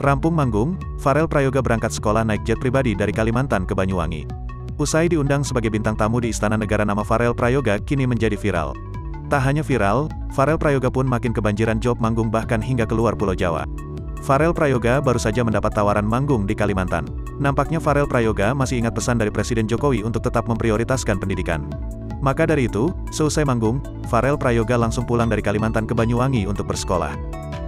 Rampung manggung, Farel Prayoga berangkat sekolah naik jet pribadi dari Kalimantan ke Banyuwangi. Usai diundang sebagai bintang tamu di Istana Negara, nama Farel Prayoga kini menjadi viral. Tak hanya viral, Farel Prayoga pun makin kebanjiran job manggung bahkan hingga keluar Pulau Jawa. Farel Prayoga baru saja mendapat tawaran manggung di Kalimantan. Nampaknya Farel Prayoga masih ingat pesan dari Presiden Jokowi untuk tetap memprioritaskan pendidikan. Maka dari itu, seusai manggung, Farel Prayoga langsung pulang dari Kalimantan ke Banyuwangi untuk bersekolah.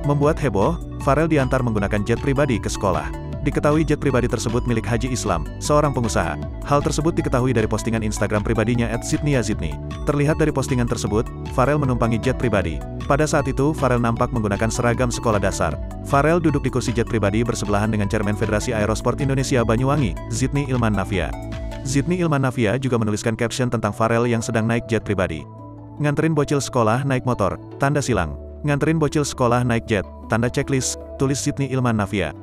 Membuat heboh, Farel diantar menggunakan jet pribadi ke sekolah. Diketahui jet pribadi tersebut milik Haji Islam, seorang pengusaha. Hal tersebut diketahui dari postingan Instagram pribadinya @zidniyazidni. Terlihat dari postingan tersebut, Farel menumpangi jet pribadi. Pada saat itu, Farel nampak menggunakan seragam sekolah dasar. Farel duduk di kursi jet pribadi bersebelahan dengan Chairman Federasi Aerosport Indonesia Banyuwangi, Zidni Ilman Navia. Zidni Ilman Navia juga menuliskan caption tentang Farel yang sedang naik jet pribadi. Nganterin bocil sekolah naik motor, tanda silang. Nganterin bocil sekolah naik jet, tanda checklist, tulis Zidni Ilman Navia.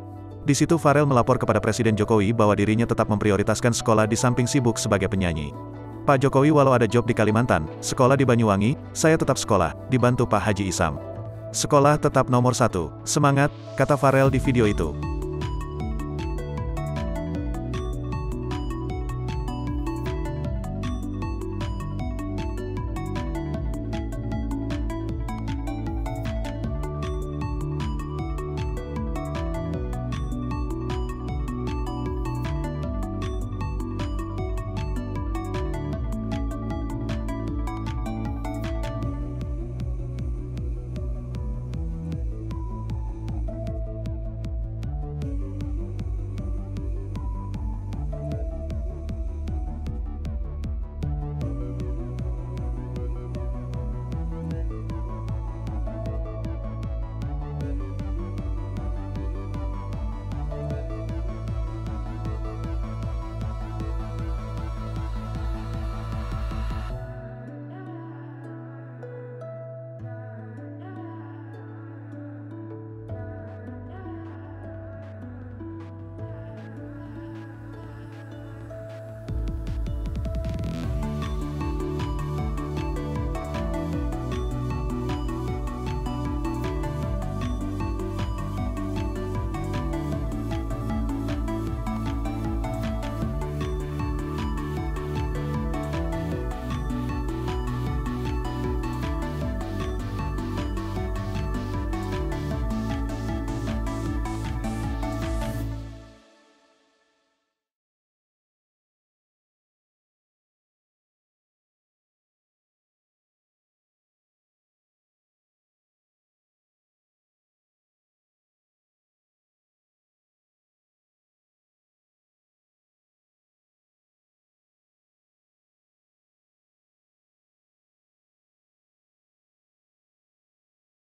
Di situ Farel melapor kepada Presiden Jokowi bahwa dirinya tetap memprioritaskan sekolah di samping sibuk sebagai penyanyi. Pak Jokowi, walau ada job di Kalimantan, sekolah di Banyuwangi, saya tetap sekolah, dibantu Pak Haji Isam. Sekolah tetap nomor 1, semangat, kata Farel di video itu.